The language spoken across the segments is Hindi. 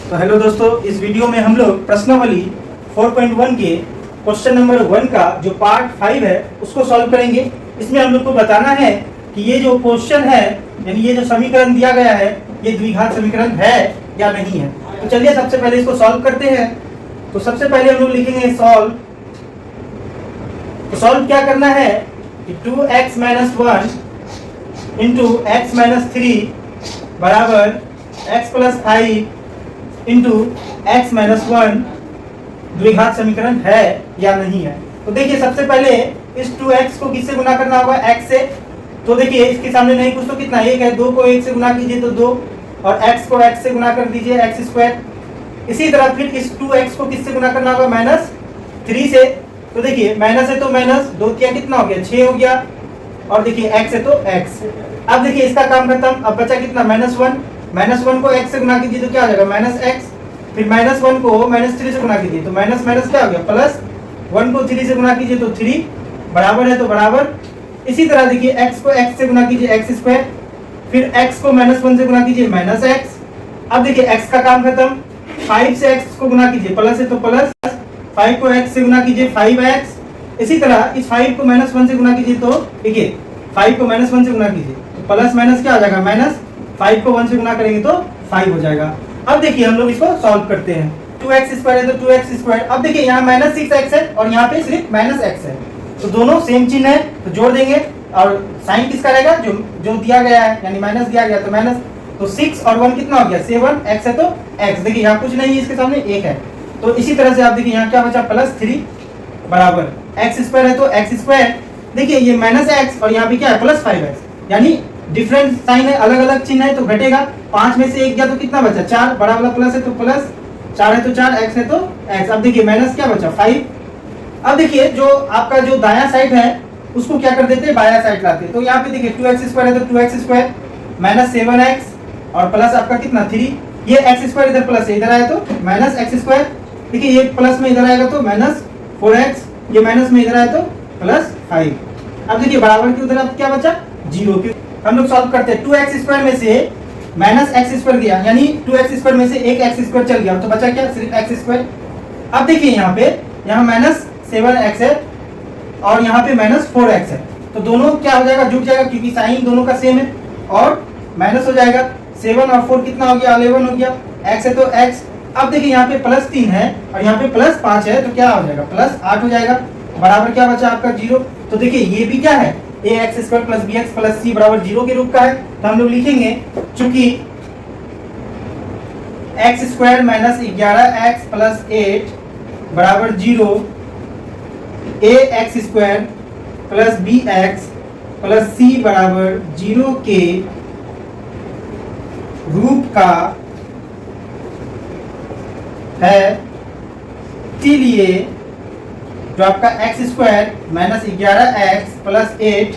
तो हेलो दोस्तों, इस वीडियो में हम लोग प्रश्नावली 4.1 के क्वेश्चन नंबर 1 का जो पार्ट 5 है उसको सॉल्व करेंगे। इसमें हम लोग को बताना है कि ये जो क्वेश्चन है यानी ये जो समीकरण दिया गया है ये द्विघात समीकरण है या नहीं है। तो चलिए सबसे पहले इसको सॉल्व करते हैं। तो सबसे पहले हम लोग लिखेंगे सॉल्व। तो सॉल्व क्या करना है कि 2x - 1 इंटू x - 3 बराबर x + 5 इंटू x - 1 द्विघात समीकरण है या नहीं है। तो देखिए सबसे पहले इस 2x को किससे गुना करना होगा, x से। तो देखिए इसके सामने नहीं कुछ तो कितना 1 है, 2 को 1 से गुना कीजिए तो 2 और x को x से गुना कर दीजिए x²। इसी तरह फिर इस 2x को किससे गुना करना होगा, -3 से। तो देखिए माइनस है तो माइनस 2 किया कितना हो गया, 6 हो गया। और देखिए x है तो x। अब देखिए इसका काम खत्म। अब बचा कितना, -1 को x से गुना कीजिए तो क्या हो जाएगा -x। फिर -1 को -3 से गुना कीजिए तो माइनस क्या हो गया प्लस। 1 को 3 से गुना कीजिए तो 3 बराबर है तो बराबर। इसी तरह देखिए x को x से गुना कीजिए x²। फिर x को -1 से गुना कीजिए -x। अब देखिए x का काम खत्म। 5 से x को गुना कीजिए, प्लस है तो प्लस। 5 को x से गुना कीजिए 5x। इसी तरह इस 5 को -1 से गुना कीजिए तो देखिए 5 को -1 से गुना कीजिए तो प्लस माइनस क्या हो जाएगा माइनस। 5 को 1 से गुना करेंगे तो 5 हो जाएगा। अब देखिए हम लोग इसको सॉल्व करते हैं। 2x² है तो 2x²। अब देखिए यहाँ -6x है और यहाँ पे सिर्फ -x है, तो दोनों सेम चिन्ह है तो जोड़ देंगे। और साइन किसका रहेगा, जो दिया गया है यानी माइनस दिया गया तो माइनस। तो 6 और 1 कितना हो गया 7, x है तो x। देखिए यहाँ कुछ नहीं है, इसके सामने 1 है। तो इसी तरह से आप देखिए यहाँ क्या बचा +3 बराबर x² है तो x²। देखिए ये -x और यहाँ पे क्या है +5x, यानी डिफरेंट साइन है, अलग अलग चिन्ह है तो घटेगा। 5 में से 1 गया तो कितना बचा 4, बड़ा वाला प्लस है तो प्लस, 4 है तो 4, x है तो x। अब देखिए माइनस क्या बचा 5। अब देखिए जो आपका जो दायां साइड है उसको क्या कर देते हैं, बायां साइड लाते हैं। तो यहाँ पे देखिए 2x² है तो 2x² -7x और प्लस आपका कितना 3। ये x² इधर प्लस है, इधर आया तो -x²। देखिए ये प्लस में इधर आएगा तो -4x, ये माइनस में इधर आया तो +5। अब देखिए बराबर की उधर अब क्या बचा 0। हम लोग सॉल्व करते हैं। 2x² में से -x² गया, यानी 2x² में से एक x² चल गया तो बचा क्या सिर्फ x²। अब देखिए यहाँ पे यहाँ -7x है और यहाँ पे -4x है, तो दोनों क्या हो जाएगा, जुट जाएगा क्योंकि साइन दोनों का सेम है और माइनस हो जाएगा। 7 और 4 कितना हो गया 11 हो गया, x है तो x। अब देखिए यहाँ पे +3 है और यहाँ पे +5 है तो क्या हो जाएगा +8 हो जाएगा। बराबर क्या बचा आपका 0। तो देखिए ये भी क्या है ax² + bx + c बराबर 0 के रूप का है। तो हम लोग लिखेंगे चूंकि x² - 11x + 8 बराबर 0, ax² + bx + c बराबर 0 के रूप का है। इसीलिए जो आपका x² - 11x + 8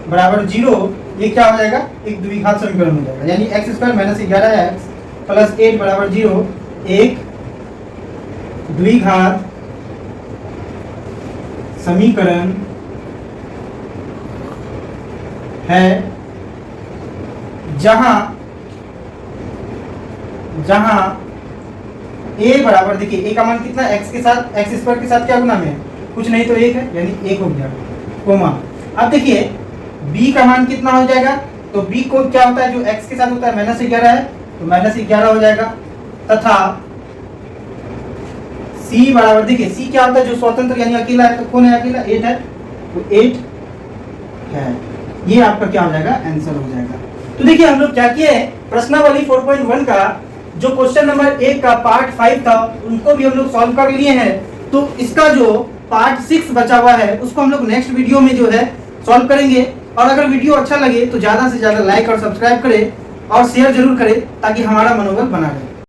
बराबर 0 ये क्या हो जाएगा, एक द्विघात समीकरण हो जाएगा। यानी x² - 11x + 8 बराबर 0 एक द्विघात समीकरण है जहां a बराबर, देखिए a का मान कितना x के साथ x² के साथ क्या गुना में है, कुछ नहीं तो 1 है यानी 1 हो गया कोमा। अब देखिए b का मान कितना हो जाएगा, तो b को क्या होता है जो x के साथ होता है -11 है तो -11 हो जाएगा। तथा c बराबर, देखिए c क्या होता है जो स्वतंत्र यानी अकेला है, तो कौन है अकेला 8 है तो 8 है। ये आपका क्या हो जाएगा आंसर हो जाएगा। तो देखिए हम लोग क्या किए, प्रश्नावली 4.1 का जो क्वेश्चन नंबर 1 का पार्ट 5 था उनको भी हम लोग सॉल्व कर लिए हैं। तो इसका जो पार्ट 6 बचा हुआ है उसको हम लोग नेक्स्ट वीडियो में जो है सॉल्व करेंगे। और अगर वीडियो अच्छा लगे तो ज़्यादा से ज़्यादा लाइक और सब्सक्राइब करें और शेयर जरूर करें ताकि हमारा मनोबल बना रहे।